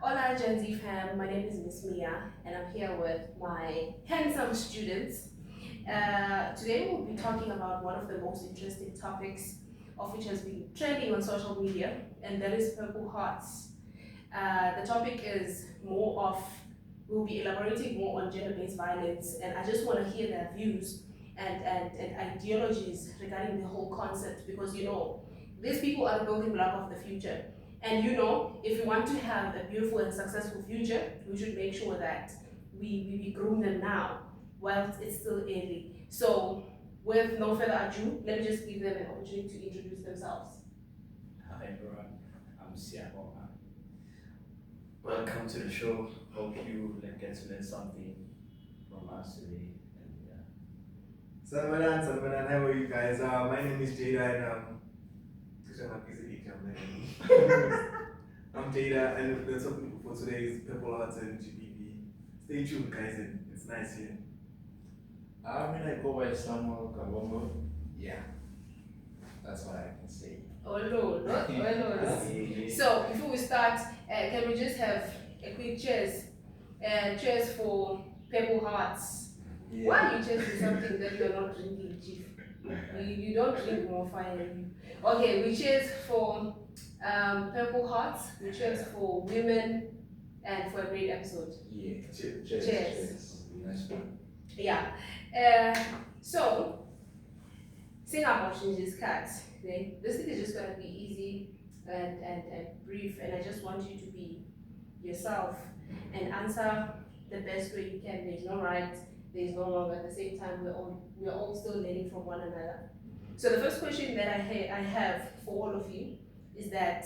Hola Gen Z fam, my name is Miss Mia and I'm here with my handsome students. Today we'll be talking about one of the most interesting topics of which has been trending on social media, and that is Purple Hearts. The topic is we'll be elaborating more on gender-based violence, and I just want to hear their views and ideologies regarding the whole concept, because these people are the building block of the future. And if we want to have a beautiful and successful future, we should make sure that we groom them now while it's still early. So, with no further ado, let me just give them an opportunity to introduce themselves. Hi everyone, I'm Siabo. Welcome to the show. Hope you get to learn something from us today. And yeah. Salmanan, how are you guys? My name is Jada and I'm Jada, and the topic for today is Purple Hearts and GBV. Stay tuned, guys, and it's nice here. I go by Samuel Kabomo. Yeah, that's what I can say. Oh no, not oh no. So before we start, can we just have a quick cheers? Cheers for Purple Hearts. Yeah. Why are you cheers something that you're not drinking, Chief? You don't drink more fine. Okay, we cheers for Purple Hearts. We cheers for women and for a great episode. Yeah. Cheers. Cheers. Nice one. Yeah. So, Singapore's cut. This thing is just gonna be easy and brief, and I just want you to be yourself and answer the best way you can. There's no right, there's no wrong. At the same time, we're all still learning from one another. So the first question that I have for all of you is that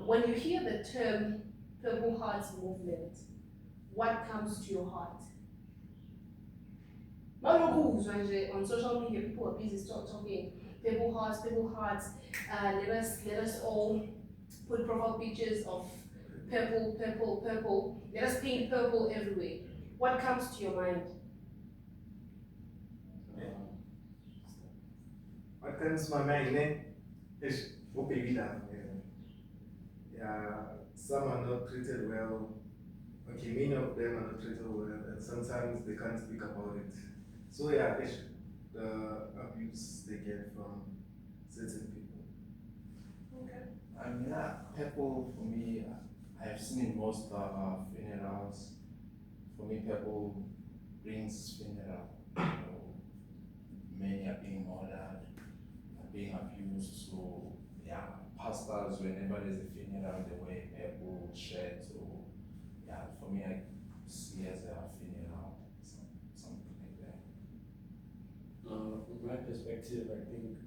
when you hear the term Purple Hearts movement, what comes to your heart? On social media, people are busy talking Purple Hearts. Let us all put profile pictures of purple. Let us paint purple everywhere. What comes to your mind? What comes to my mind, is what baby down. Yeah, some are not treated well. Okay, many of them are not treated well, and sometimes they can't speak about it. So yeah, it's the abuse they get from certain people. Okay. Purple for me, I have seen in most funerals. For me, purple brings funeral. Many are being murdered, are being abused. So yeah, pastors, whenever there's a funeral, they wear purple shirt. So yeah, for me, I see as a funeral, something like that. From my perspective, I think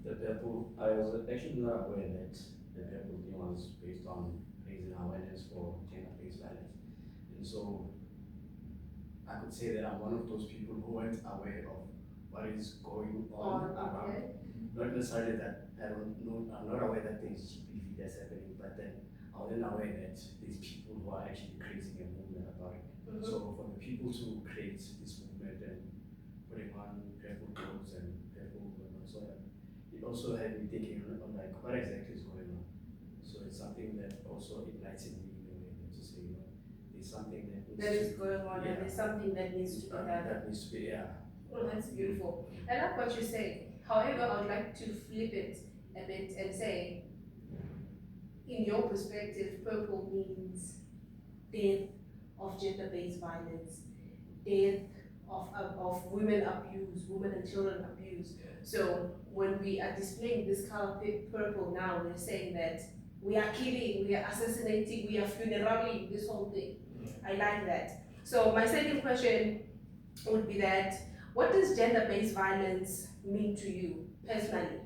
the purple, I was actually not aware that the purple thing was based on raising awareness for gender-based violence. And so I could say that I'm one of those people who weren't aware of what is going on around. Okay. Not necessarily that I don't know, I'm not aware that there's GBV that's happening, but then I wasn't aware that there's people who are actually creating a movement about it. Mhm. So for the people to create this movement and putting on purple clothes and purple whatsoever, it also had me thinking on like what exactly is going on. So it's something that also enlightened me in a way to say, there's something that needs That is to, going on, and there's something that needs to be done. that needs to be, yeah. Oh, that's beautiful. I like what you say. However, I would like to flip it a bit and say, in your perspective, purple means death of gender-based violence, death of women abuse, women and children abuse. So when we are displaying this color purple now, we're saying that we are killing, we are assassinating, we are funeraling this whole thing. I like that. So my second question would be that, what does gender-based violence mean to you personally?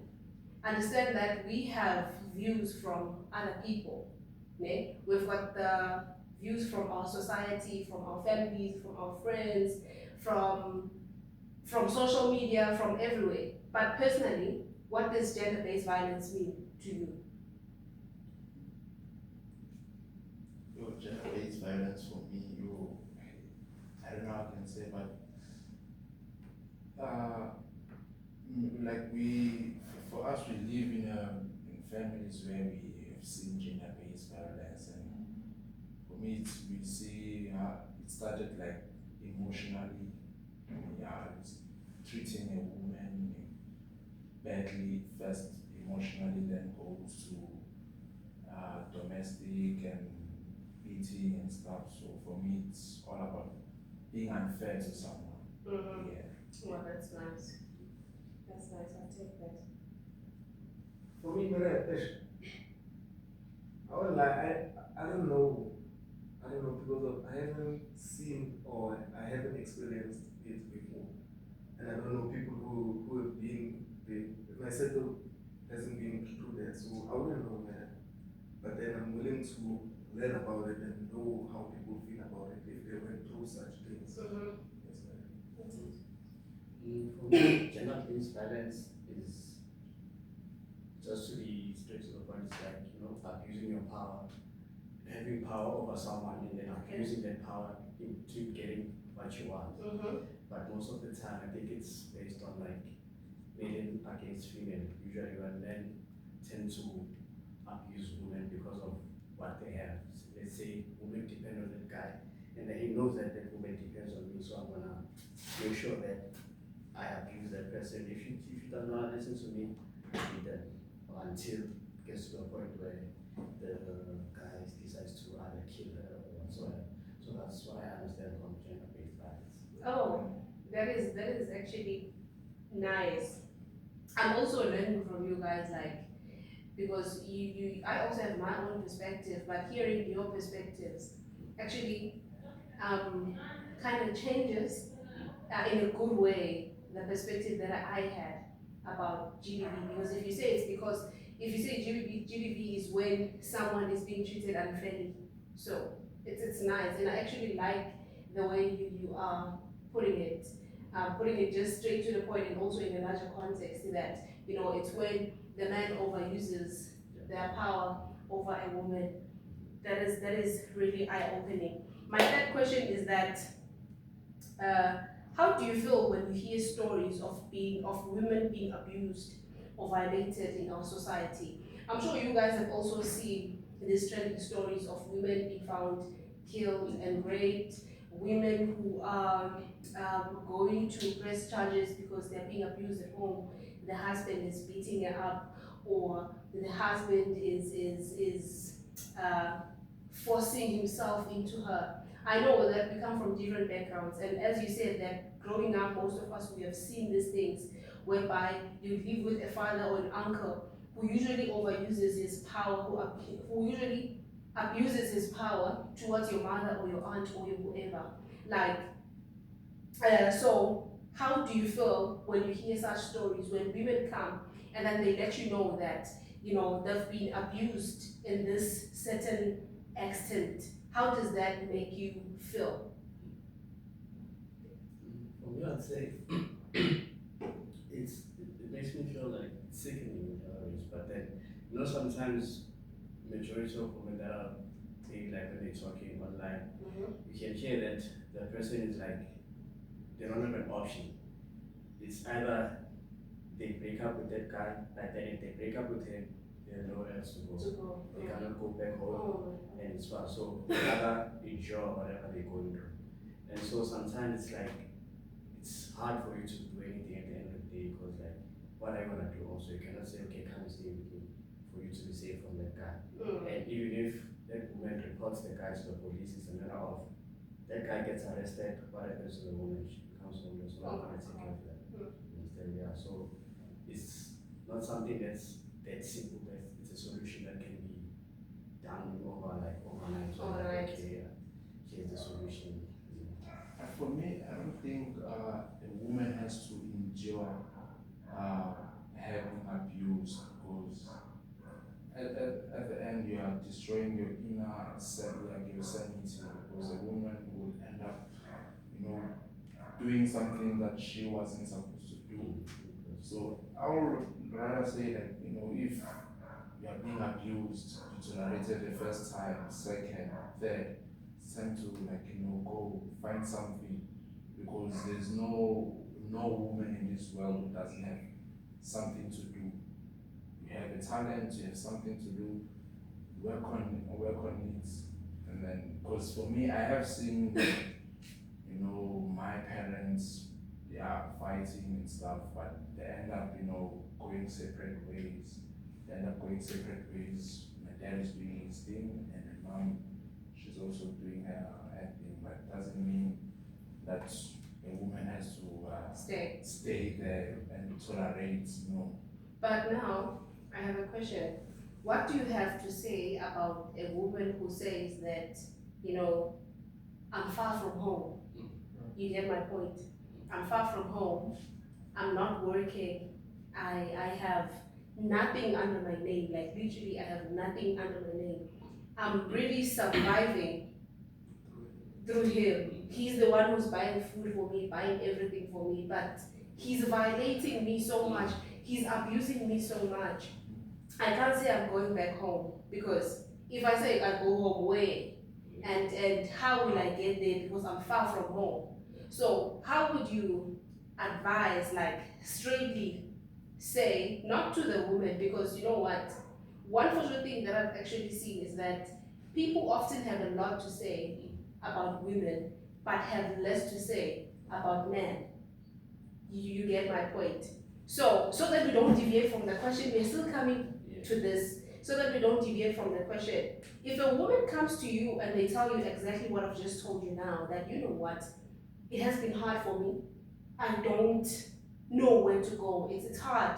Understand that we have views from other people. Okay? We've got the views from our society, from our families, from our friends, from social media, from everywhere. But personally, what does gender-based violence mean to you? Gender-based violence for me, I don't know how I can say, but for us, we live in families where we have seen gender-based violence, and me, we see it started like emotionally, it's treating a woman badly first emotionally, then goes to domestic and beating and stuff. So for me, it's all about being unfair to someone. Mm-hmm. Yeah. Well, that's nice. That's nice. I'll take that. For me, I won't lie, I don't know. I don't know because I haven't seen or I haven't experienced it before. And I don't know people who have been, my circle hasn't been through that, so I wouldn't know where. But then I'm willing to learn about it and know how people feel about it if they went through such things. Mm-hmm. Yes, ma'am. For me, gender-based violence is just to be straight to the point. It's like abusing your power, having power over someone, and then abusing that power into getting what you want. Mm-hmm. But most of the time, I think it's based on like male against female. Usually, when men tend to abuse women because of what they have. So let's say women depend on that guy, and then he knows that that woman depends on me, so I'm gonna make sure that I abuse that person. If you does not listen to me, then until it gets to a point where the guy decides to either kill her or whatsoever. So that's what I understand from gender-based violence. Oh, that is actually nice. I'm also learning from you guys, like, because I also have my own perspective, but hearing your perspectives actually kind of changes in a good way the perspective that I had about GBV. Because if you say GBV is when someone is being treated unfairly, so it's nice, and I actually like the way you are putting it just straight to the point, and also in a larger context that it's when the man overuses their power over a woman. That is really eye opening. My third question is that uh, how do you feel when you hear stories of women being abused or violated in our society? I'm sure you guys have also seen these trending stories of women being found killed and raped, women who are going to press charges because they're being abused at home. The husband is beating her up, or the husband is forcing himself into her. I know that we come from different backgrounds, and as you said, that growing up, most of us we have seen these things, whereby you live with a father or an uncle who usually overuses his power, who usually abuses his power towards your mother or your aunt or your whoever. Like, so how do you feel when you hear such stories, when women come and then they let you know that they've been abused in this certain extent? How does that make you feel? For me, I'd say it makes me feel like sickening in other ways. But then sometimes majority of women that are maybe like when they're talking online, you can hear that the person is like they don't have an option. It's either they break up with that guy, like then if they break up with him, there's nowhere else to go. They cannot go back home, and it's far. So they rather endure whatever they're going through. And so sometimes it's like it's hard for you to do anything at the end of the day because like what are you gonna do also? You cannot say, okay, come and stay with me for you to be safe from that guy. And even if that woman reports the guy to the police, it's a matter of that guy gets arrested, what happens to the woman? She becomes homeless, so I'm gonna take care of that. Instead, yeah. So it's not something that's that simple, but it's a solution that can be done overnight. So like, okay, here's the solution. For me, I don't think a woman has to endure having abuse, because at the end you are destroying your inner like your sanity, because a woman would end up, doing something that she wasn't supposed to do. So I would rather say that, if you are being abused, you tolerated the first time, second, third, it's time to go find something, because there's no woman in this world who doesn't have something to do. You have a talent, you have something to do, work on it, and then then, because for me, I have seen, my parents, they are fighting and stuff, but they end up, going separate ways. They end up going separate ways. My dad is doing his thing, and my mom, she's also doing her thing, but it doesn't mean that a woman has to stay there and tolerate, But now, I have a question. What do you have to say about a woman who says that, you know, I'm far from home? You get my point. I'm far from home. I'm not working. I have nothing under my name. Like literally, I have nothing under my name. I'm really surviving through him. He's the one who's buying food for me, buying everything for me, but he's violating me so much. He's abusing me so much. I can't say I'm going back home because if I say I go home, where? And how will I get there because I'm far from home? So how would you advise, like straightly say, not to the woman, because you know what? One fortunate thing that I've actually seen is that people often have a lot to say about women, but have less to say about men. You get my point. So that we don't deviate from the question, we're still coming to this, so that we don't deviate from the question. If a woman comes to you and they tell you exactly what I've just told you now, that you know what, it has been hard for me. I don't know where to go. It's hard.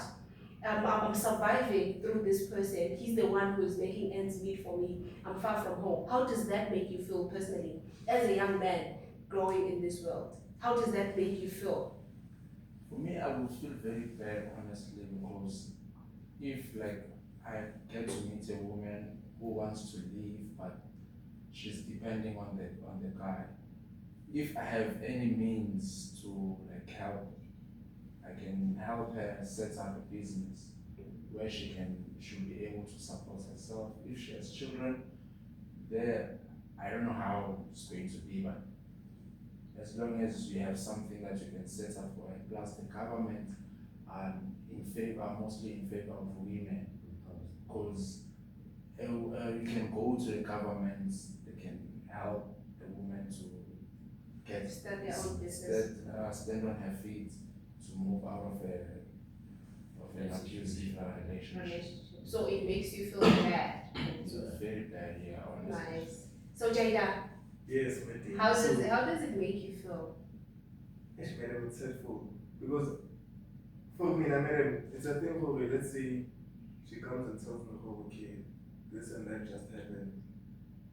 I'm surviving through this person. He's the one who is making ends meet for me. I'm far from home. How does that make you feel personally, as a young man growing in this world? How does that make you feel? For me, I would feel very bad, honestly, because if like I get to meet a woman who wants to leave, but she's depending on the guy. If I have any means to like help, I can help her set up a business where she'll be able to support herself. If she has children, there I don't know how it's going to be, but as long as you have something that you can set up for it, plus the government are mostly in favor of women, because you can go to the government, they can help the woman to Start their own business. stand on her feet, to move out of an abusive relationship. So it makes you feel bad. It's very bad, yeah, honestly. Nice. So Jada, Yes, my dear. how does it make you feel? Yes, madam, it's hurtful. Because for me, madam, it's a thing for me. Let's say she comes and tells me, oh, okay, this and that just happened.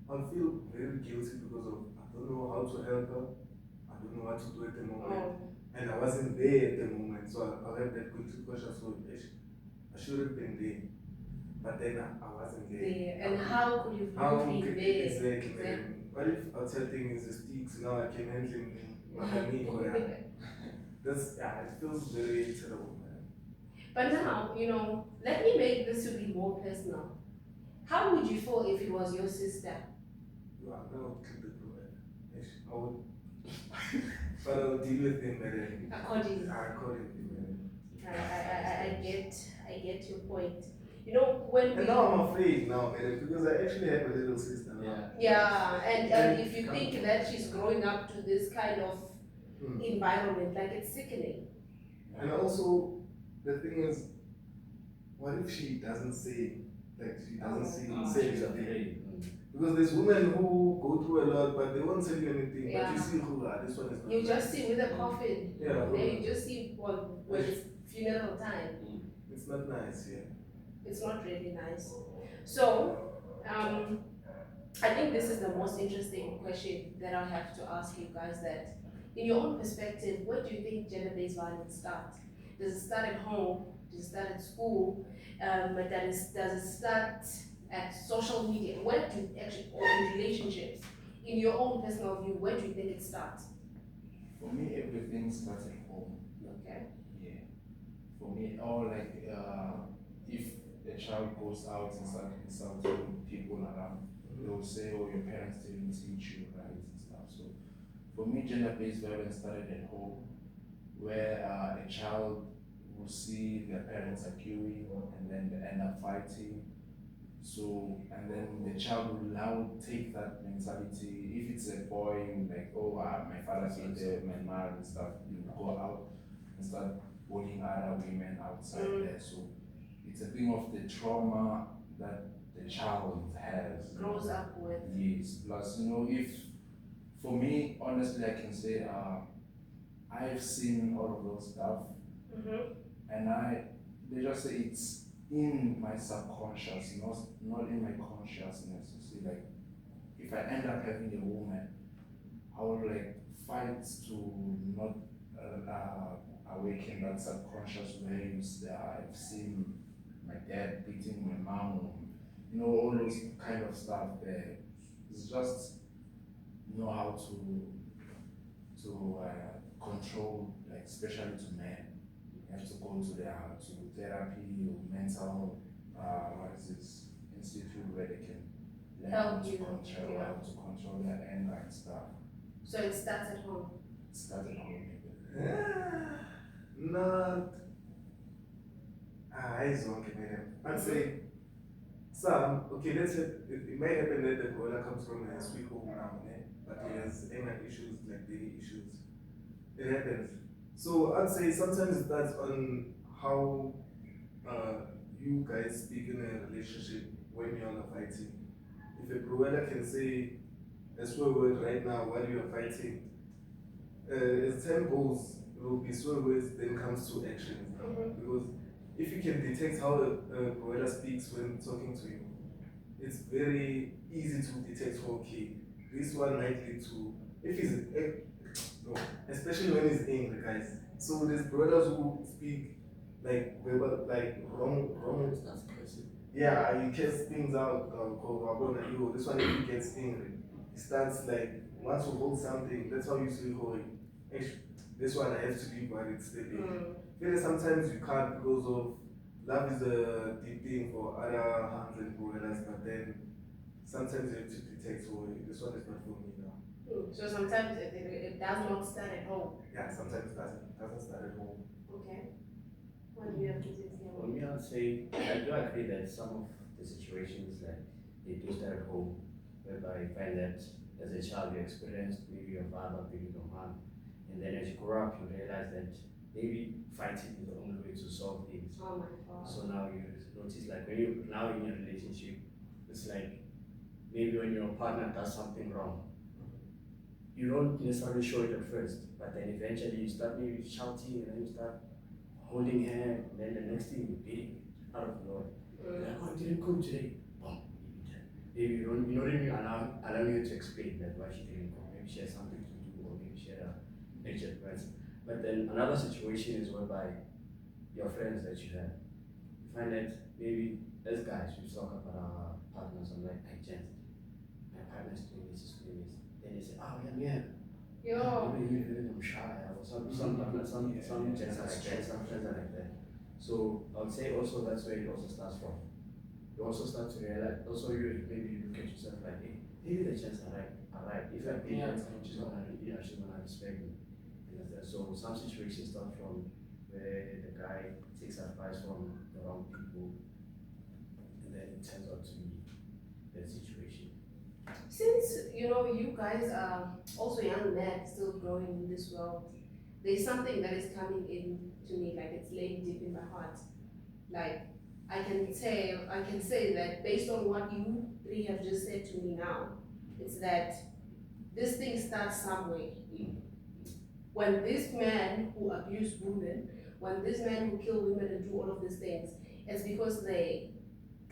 I'll feel very guilty because of I don't know how to help her. I don't know what to do at the moment. And I wasn't there at the moment. So I'll have that guilty conscience. So I should have been there. But then I wasn't there. And how could you be there? Exactly. What if outside thing is the sticks, now I can handle my or that's it feels very terrible, man. But now, let me make this to be more personal. How would you feel if it was your sister? You are now clip the problem. Yes, I would but I'll deal with him Accordingly. Accordingly, man. I get your point. When and now I'm afraid now, man, because I actually have a little sister now. Yeah, and if you think that she's growing up to this kind of environment, like it's sickening. And also, the thing is, what if she doesn't say, say anything? Because there's women who go through a lot, but they won't tell you anything. Yeah. But you see who this one is not. You just see with a coffin. Yeah. Then you just see when it's funeral time. It's not nice, yeah. It's not really nice. So, I think this is the most interesting question that I have to ask you guys. That, in your own perspective, where do you think gender-based violence starts? Does it start at home? Does it start at school? Does it start at social media? Where do you actually, or in relationships? In your own personal view, where do you think it starts? For me, everything starts at home. Okay. Yeah. For me, or like if a child goes out and starts insulting people around, they'll say, oh, your parents didn't teach you right and stuff. So for me, gender-based violence started at home, where a child will see their parents arguing and then they end up fighting. So, and then the child will now take that mentality. If it's a boy, like, oh, my father beat my mom and stuff, you go out and start bullying other women outside there. So, it's a thing of the trauma that the child has. Grows up with. Yes. Plus, if for me, honestly, I can say I've seen all of those stuff, and they just say it's in my subconscious, not in my consciousness. You see, like if I end up having a woman, I will like fight to not awaken that subconscious waves that I've seen my dad beating my mom, all those kind of stuff there. It's just know how to control, like especially to men. You have to go to therapy or mental what is this institute where they can learn how Help to you, control yeah. how to control their anger and stuff. So it starts at home. It started home. Not. It's okay, man. I'd say some. Okay, let's say it might happen that the brother comes from a sweet home now, but he has anger issues, like daily issues. It happens. So I'd say sometimes it starts on how you guys speak in a relationship when you're fighting. If a brother can say a swear word right now while you're fighting, as time goes, it will be swear words, then comes to action. Because if you can detect how a brother speaks when talking to you, it's very easy to detect, okay, this one might lead to, if he's, no, especially when he's angry, guys. So there's brothers who speak like verbal, like wrong. That's crazy. Yeah, he gets things out. Called Wabona, yo, this one if he gets angry, he starts like once you hold something. That's how you see holding. This one I have to be but it's still in. Then sometimes you can't because of love is a deep thing for other hands and brothers, but then sometimes you have to detect, oh, this one is not for me now. So sometimes it does not start at home. Yeah, sometimes it doesn't start at home. Okay. What do you have to say? For me, I'd say I do agree that some of the situations that they do start at home, whereby you find that as a child you experienced maybe your father beating your mom, and then as you grow up you realize that maybe fighting is the only way to solve things. Oh my God. So now you notice like when you now in your relationship, it's like maybe when your partner does something wrong, you don't necessarily show it at first, but then eventually you start maybe shouting and then you start holding her, and then the next thing you're beating out of nowhere. You're like, oh, I didn't come today. Boom, you beat her. Maybe you don't even allow you to explain that why she didn't come. Maybe she has something to do, or maybe she had a major plans. But then another situation is whereby your friends that you have, you find that maybe as guys we talk about our partners. I'm like, hey, Jen, my partner's doing this, is doing this. Then they say, oh yeah. Yo. Maybe I'm shy, or some gents are like that, some friends are like that. So I would say also that's where it also starts from. You also start to realize, also you maybe you look at yourself like, hey, maybe the chance are right. If I pay her, she's gonna respect me. So some situations start from where the guy takes advice from the wrong people, and then it turns out to be the situation. Since you guys are also young men still growing in this world, there's something that is coming in to me, like it's laying deep in my heart. Like I can say that based on what you three have just said to me now, it's that this thing starts somewhere. When this man who abuse women, when this man who kill women and do all of these things, it's because they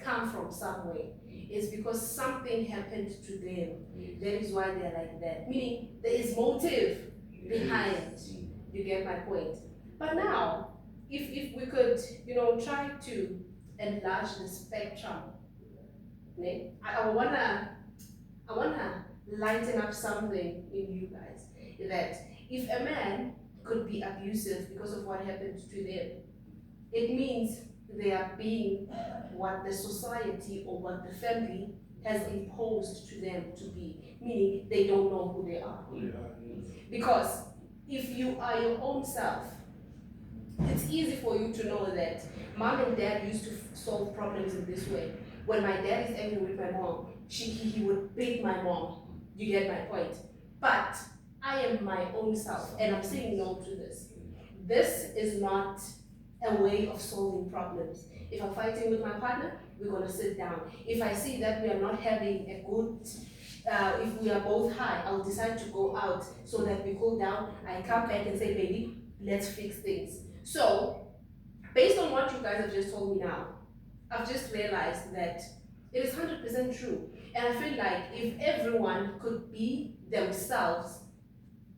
come from somewhere. It's because something happened to them. That is why they're like that. Meaning there is motive behind. You get my point. But now, if we could, try to enlarge the spectrum, I wanna lighten up something in you guys. That if a man could be abusive because of what happened to them, it means they are being what the society or what the family has imposed to them to be, meaning they don't know who they are. Because if you are your own self, it's easy for you to know that mom and dad used to solve problems in this way. when my dad is angry with my mom, he would beat my mom. You get my point? But I am my own self, and I'm saying no to this. This is not a way of solving problems. If I'm fighting with my partner, we're gonna sit down. If I see that we are not having a good, if we are both high, I'll decide to go out so that we cool down. I come back and say, baby, let's fix things. So, based on what you guys have just told me now, I've just realized that it is 100% true. And I feel like if everyone could be themselves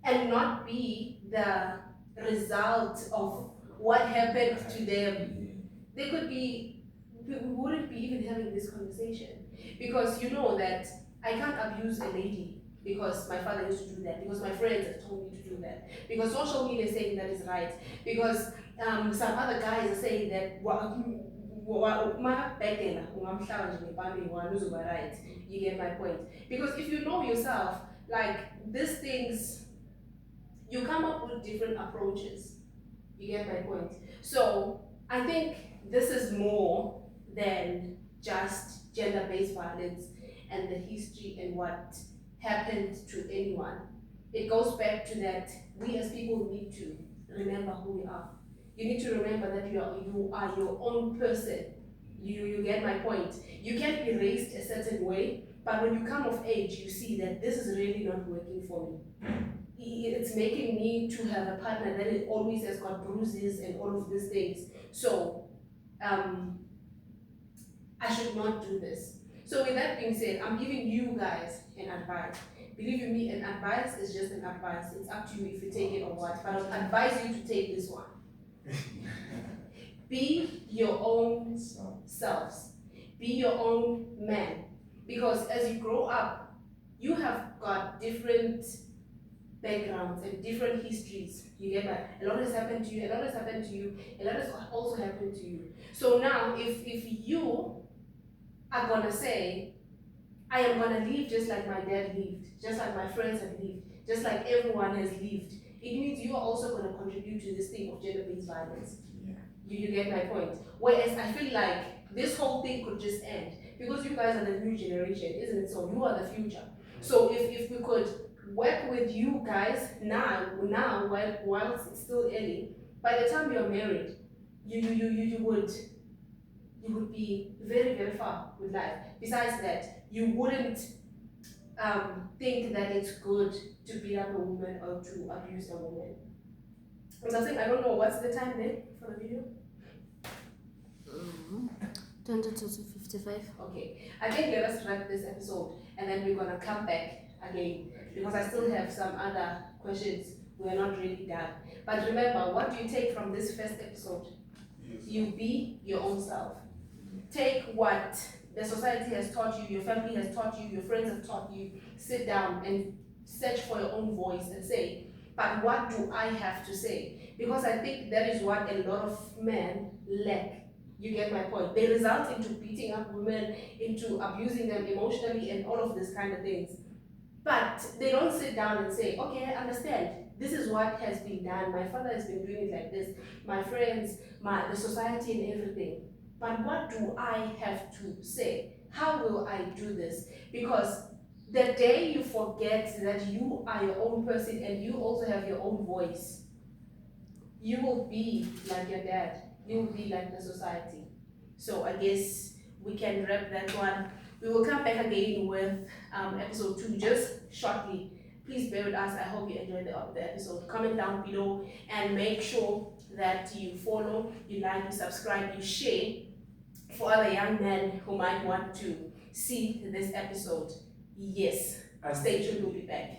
and not be the result of what happened to them, they could be, we wouldn't be even having this conversation. Because you know that I can't abuse a lady because my father used to do that, because my friends have told me to do that, because social media is saying that is right, because some other guys are saying that you get my point. Because if you know yourself, like these things, you come up with different approaches. You get my point. So I think this is more than just gender-based violence and the history and what happened to anyone. It goes back to that we as people need to remember who we are. You need to remember that you are your own person. You get my point. You can't be raised a certain way, but when you come of age, you see that this is really not working for me. It's making me to have a partner that it always has got bruises and all of these things. So I should not do this. So with that being said, I'm giving you guys an advice. Believe you me, an advice is just an advice. It's up to you if you take it or what. But I advise you to take this one. Be your own selves. Be your own man. Because as you grow up, you have got different backgrounds and different histories. You get that? A lot has happened to you, a lot has happened to you, a lot has also happened to you. So now if you are gonna say, I am gonna live just like my dad lived, just like my friends have lived, just like everyone has lived, it means you are also gonna contribute to this thing of gender-based violence. Yeah. You get my point? Whereas I feel like this whole thing could just end because you guys are the new generation, isn't it? So you are the future. So if we could work with you guys now while it's still early, by the time you're married, you would be very, very far with life. Besides that, you wouldn't think that it's good to beat up a woman or to abuse a woman. And I think, I don't know, what's the time there for the video? 20 to 55. Okay, I think let us wrap this episode and then we're gonna come back again because I still have some other questions. We are not really done. But remember, what do you take from this first episode? You be your own self. Take what the society has taught you, your family has taught you, your friends have taught you. Sit down and search for your own voice and say, but what do I have to say? Because I think that is what a lot of men lack. You get my point? They result into beating up women, into abusing them emotionally and all of these kind of things. But they don't sit down and say, okay, I understand. This is what has been done. My father has been doing it like this. My friends, the society and everything. But what do I have to say? How will I do this? Because the day you forget that you are your own person and you also have your own voice, you will be like your dad. You will be like the society. So I guess we can wrap that one. We will come back again with episode 2 just shortly. Please bear with us. I hope you enjoyed the episode. Comment down below and make sure that you follow, you like, you subscribe, you share for other young men who might want to see this episode. Yes, stay tuned, we'll be back.